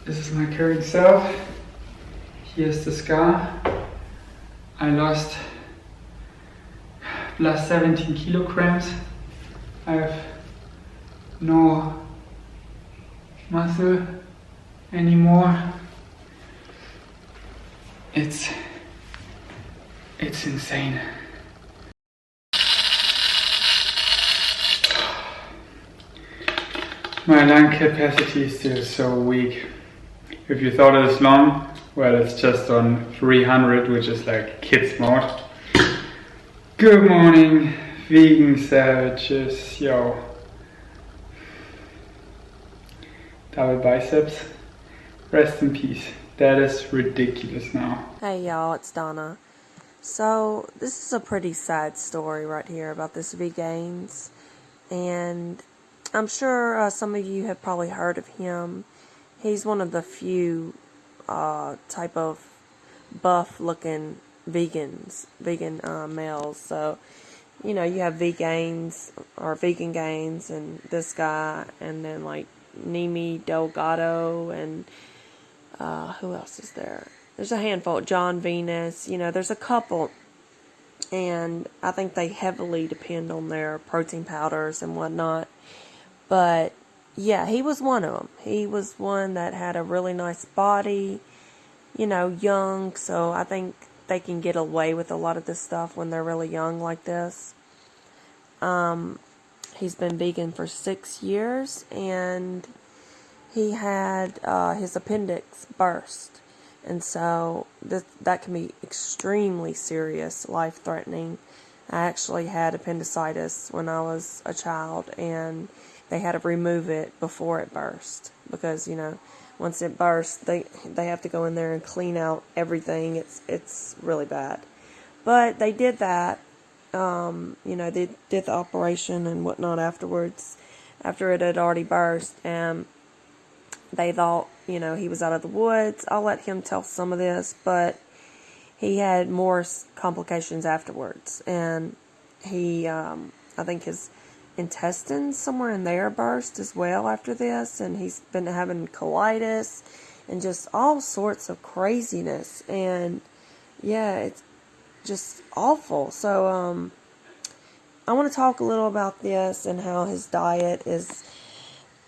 This is my current self. Here's the scar. I lost plus 17 kilograms. I have no muscle anymore. It's insane. My lung capacity is still so weak. If you thought it was long, well, it's just on 300, which is like kids mode. Good morning, vegan savages, yo. Double biceps, rest in peace. That is ridiculous now. Hey y'all, it's Donna. So this is a pretty sad story right here about this Vegains, and I'm sure some of you have probably heard of him. He's one of the few type of buff-looking vegan males. So, you know, you have Vegains or Vegan Gains, and this guy, and then like Nimi Delgado, and who else is there? There's a handful. John Venus. You know, there's a couple, and I think they heavily depend on their protein powders and whatnot. But yeah, he was one of them. He was one that had a really nice body, you know, young. So I think they can get away with a lot of this stuff when they're really young like this. He's been vegan for 6 years, and he had his appendix burst. And so that can be extremely serious, life-threatening. I actually had appendicitis when I was a child, and they had to remove it before it burst, because, you know, once it bursts, they have to go in there and clean out everything. It's really bad. But they did that. You know, they did the operation and whatnot afterwards, after it had already burst, and they thought, you know, he was out of the woods. I'll let him tell some of this, but he had more complications afterwards, and he, I think his intestines somewhere in there burst as well after this, and he's been having colitis and just all sorts of craziness, and yeah, it's just awful. So I want to talk a little about this and how his diet is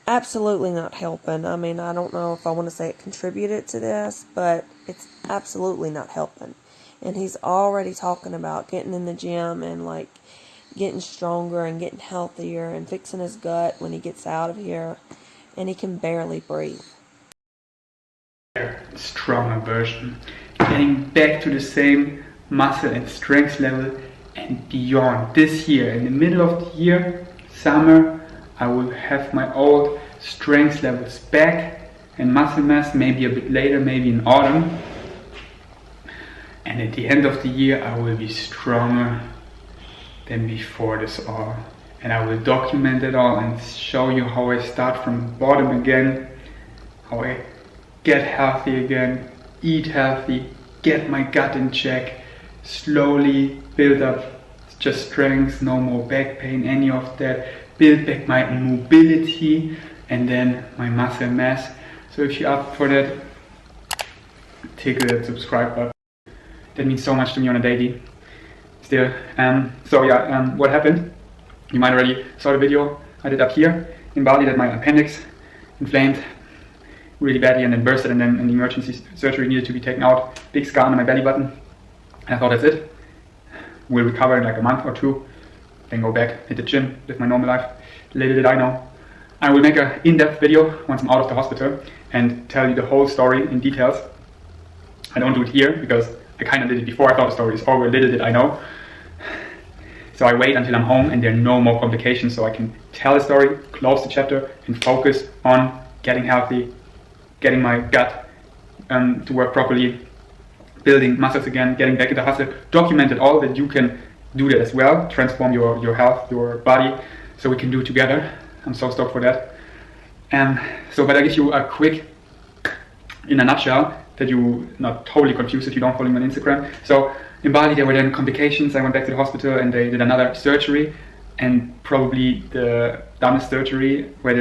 absolutely not helping. I mean, I don't know if I want to say it contributed to this, but it's absolutely not helping. And he's already talking about getting in the gym and like getting stronger and getting healthier and fixing his gut when he gets out of here, and he can barely breathe. Stronger version, getting back to the same muscle and strength level and beyond. This year, in the middle of the year, summer, I will have my old strength levels back and muscle mass, maybe a bit later, maybe in autumn. And at the end of the year, I will be stronger than before this all. And I will document it all and show you how I start from the bottom again, how I get healthy again, eat healthy, get my gut in check, slowly build up just strength, no more back pain, any of that, build back my mobility and then my muscle mass. So if you're up for that, tickle that subscribe button. That means so much to me on a daily. Still, so yeah, what happened? You might already saw the video I did up here in Bali, that my appendix inflamed really badly and then bursted, and then an emergency surgery needed to be taken out. Big scar on my belly button. And I thought, that's it. We'll recover in like a month or two, then go back, hit the gym, live my normal life. Little did I know, I will make an in-depth video once I'm out of the hospital and tell you the whole story in details. I don't do it here because I kind of did it before I thought the story is over. Little did I know. So I wait until I'm home and there are no more complications, so I can tell the story, close the chapter, and focus on getting healthy, getting my gut to work properly, building muscles again, getting back into hustle. Document it all, that you can do that as well, transform your health, your body, so we can do it together. I'm so stoked for that. But I give you a quick, in a nutshell, that you not totally confused if you don't follow me on Instagram. So in Bali there were then complications. I went back to the hospital and they did another surgery, and probably the dumbest surgery where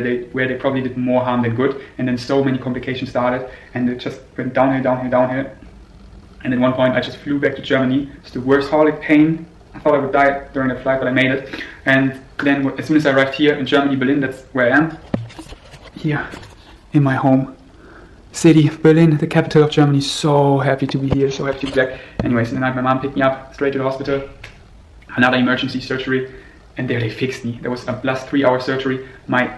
they probably did more harm than good, and then so many complications started, and it just went downhill. And at one point I just flew back to Germany. It's the worst holic pain. I thought I would die during the flight, but I made it. And then as soon as I arrived here in Germany, Berlin, that's where I am, here in my home city, Berlin, the capital of Germany. So happy to be here, so happy to be back. Anyways, in the night my mom picked me up straight to the hospital, another emergency surgery, and there they fixed me. There was a plus 3-hour surgery.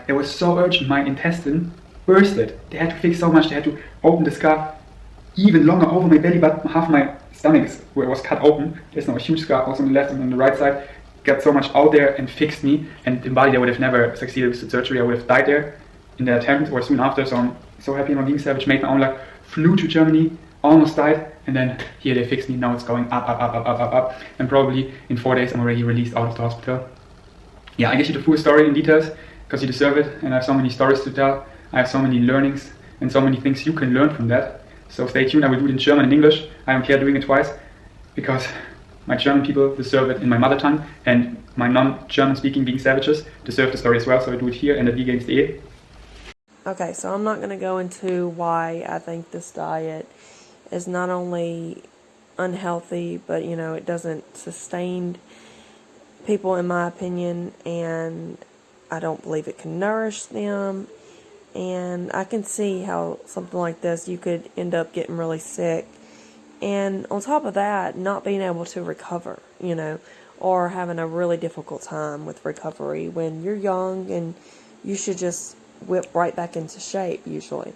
It was so urgent, my intestine bursted. They had to fix so much, they had to open the scar even longer over my belly button. Half my stomach where it was cut open. There's now a huge scar also on the left and on the right side. Got so much out there and fixed me, and in Bali I would have never succeeded with the surgery. I would have died there in the attempt or soon after. So I'm so happy I'm not being savage, made my own luck, flew to Germany, almost died, and then here they fixed me. Now it's going up, and probably in 4 days I'm already released out of the hospital. Yeah, I give you the full story in details because you deserve it, and I have so many stories to tell. I have so many learnings and so many things you can learn from that. So stay tuned. I will do it in German and English. I don't care doing it twice because my German people deserve it in my mother tongue, and my non-German speaking being savages deserve the story as well. So I do it here and at vegains.de. Okay, so I'm not going to go into why I think this diet is not only unhealthy, but it doesn't sustain people in my opinion, and I don't believe it can nourish them. And I can see how something like this, you could end up getting really sick. And on top of that, not being able to recover, or having a really difficult time with recovery when you're young and you should just whip right back into shape usually.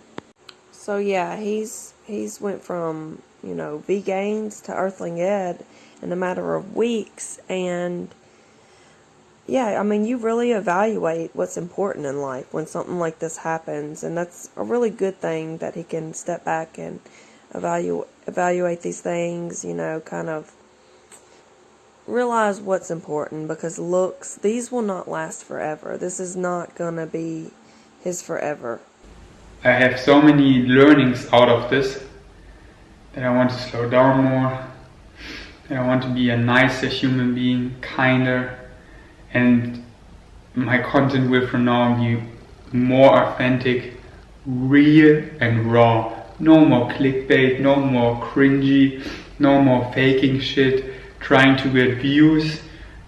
So yeah, he's went from, Vegains to Earthling Ed in a matter of weeks. And yeah, I mean, you really evaluate what's important in life when something like this happens, and that's a really good thing that he can step back and evaluate these things, kind of realize what's important, because looks, these will not last forever. This is not gonna be his forever. I have so many learnings out of this that I want to slow down more, that I want to be a nicer human being, kinder. And my content will from now on be more authentic, real and raw. No more clickbait, no more cringy, no more faking shit, trying to get views.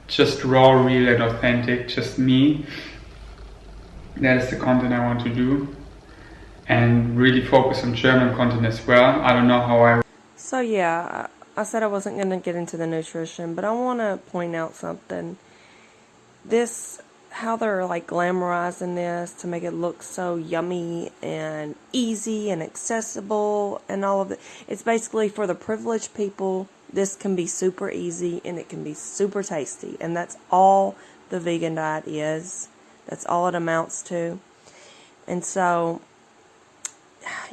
Just raw, real and authentic, just me. That is the content I want to do. And really focus on German content as well. I don't know how I... So yeah, I said I wasn't going to get into the nutrition, but I want to point out something. How they're like glamorizing this to make it look so yummy and easy and accessible and all of it. It's basically for the privileged people. This can be super easy and it can be super tasty, and that's all the vegan diet is. That's all it amounts to. And so,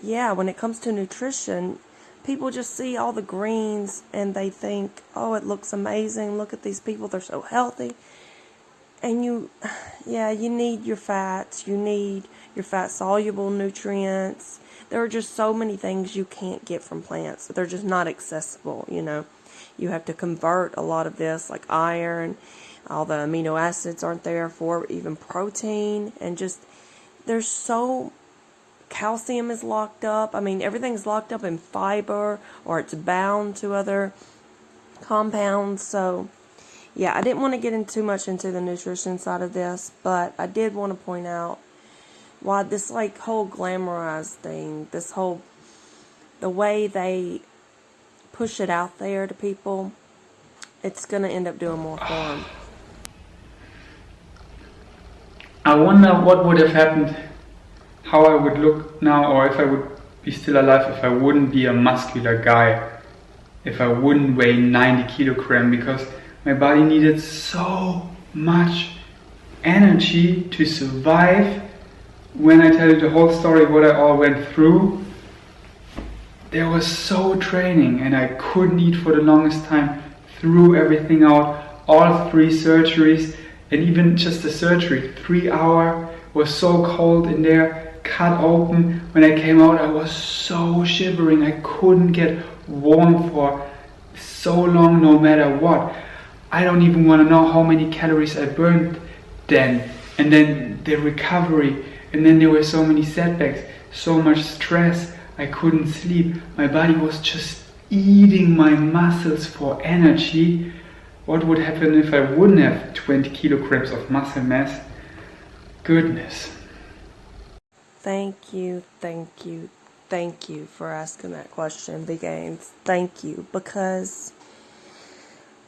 yeah, when it comes to nutrition, people just see all the greens and they think, oh, it looks amazing. Look at these people, they're so healthy. And you need your fats, you need your fat-soluble nutrients. There are just so many things you can't get from plants. They're just not accessible, You have to convert a lot of this, like iron, all the amino acids aren't there for even protein, and just, there's so, calcium is locked up. I mean, everything's locked up in fiber, or it's bound to other compounds, so... Yeah, I didn't want to get too much into the nutrition side of this, but I did want to point out why this whole glamorized thing, the way they push it out there to people, it's going to end up doing more harm. I wonder what would have happened, how I would look now, or if I would be still alive if I wouldn't be a muscular guy, if I wouldn't weigh 90 kilograms, because my body needed so much energy to survive. When I tell you the whole story, what I all went through, there was so draining, and I couldn't eat for the longest time, threw everything out, all 3 surgeries, and even just the surgery, 3 hours, was so cold in there, cut open. When I came out, I was so shivering, I couldn't get warm for so long, no matter what. I don't even want to know how many calories I burned then. And then the recovery, and then there were so many setbacks, so much stress, I couldn't sleep. My body was just eating my muscles for energy. What would happen if I wouldn't have 20 kilograms of muscle mass? Goodness. Thank you for asking that question, Vegains. Thank you, because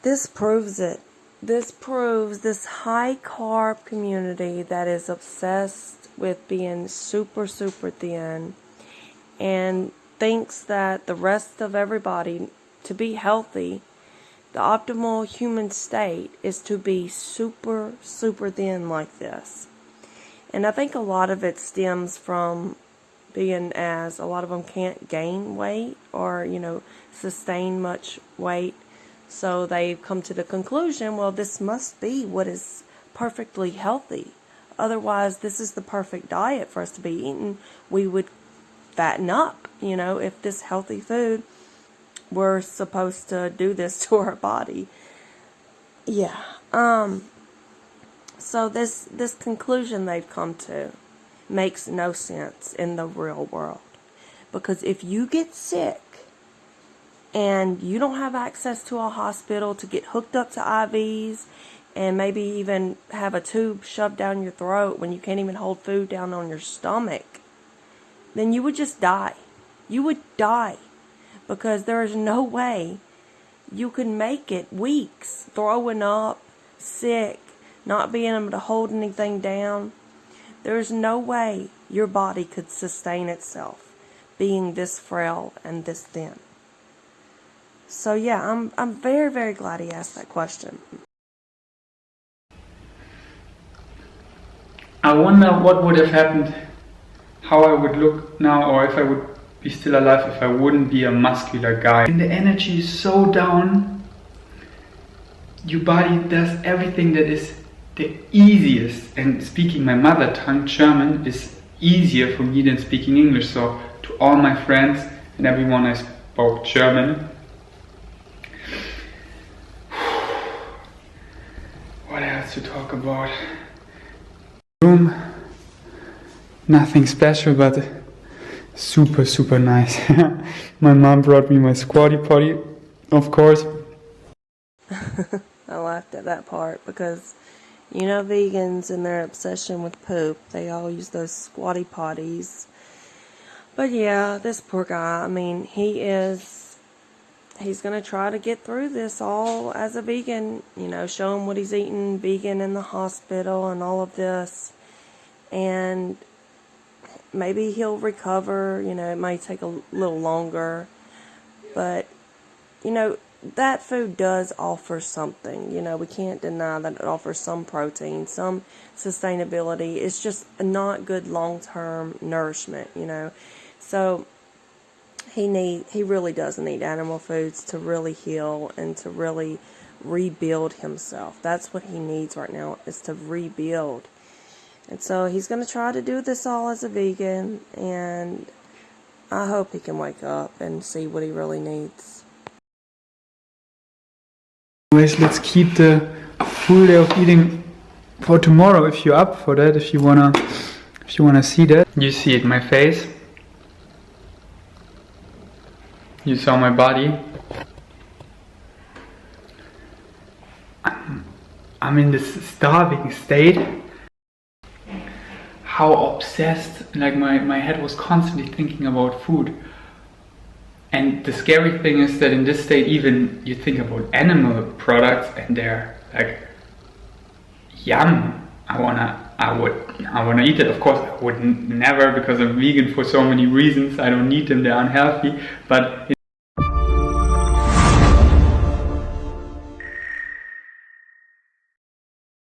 this proves it. This proves this high carb community that is obsessed with being super thin and thinks that the rest of everybody, to be healthy, the optimal human state is to be super thin like this. And I think a lot of it stems from being as a lot of them can't gain weight or, sustain much weight. So they've come to the conclusion, well, this must be what is perfectly healthy. Otherwise, this is the perfect diet for us to be eating. We would fatten up, if this healthy food were supposed to do this to our body. Yeah. So this conclusion they've come to makes no sense in the real world. Because if you get sick and you don't have access to a hospital to get hooked up to IVs and maybe even have a tube shoved down your throat when you can't even hold food down on your stomach, then you would just die. You would die, because there is no way you could make it weeks throwing up, sick, not being able to hold anything down. There's no way your body could sustain itself being this frail and this thin. So yeah, I'm very glad he asked that question. I wonder what would have happened, how I would look now, or if I would be still alive if I wouldn't be a muscular guy. When the energy is so down, your body does everything that is the easiest. And speaking my mother tongue, German, is easier for me than speaking English. So to all my friends and everyone I spoke German, what else to talk about? Room, nothing special, but super nice. My mom brought me my squatty potty, of course. I laughed at that part because, vegans and their obsession with poop, they all use those squatty potties. But yeah, this poor guy, he's going to try to get through this all as a vegan, show him what he's eating vegan in the hospital and all of this. And maybe he'll recover, it may take a little longer. But, that food does offer something. We can't deny that it offers some protein, some sustainability. It's just not good long-term nourishment, So he really does need animal foods to really heal and to really rebuild himself. That's what he needs right now, is to rebuild. And so he's going to try to do this all as a vegan, and I hope he can wake up and see what he really needs. Anyways, let's keep the full day of eating for tomorrow if you're up for that, if you wanna see that. You see it, my face. You saw my body. I'm in this starving state. How obsessed, my head was constantly thinking about food. And the scary thing is that in this state, even you think about animal products and they're like, yum, I wanna eat it. Of course, I would never, because I'm vegan for so many reasons. I don't need them, they're unhealthy. But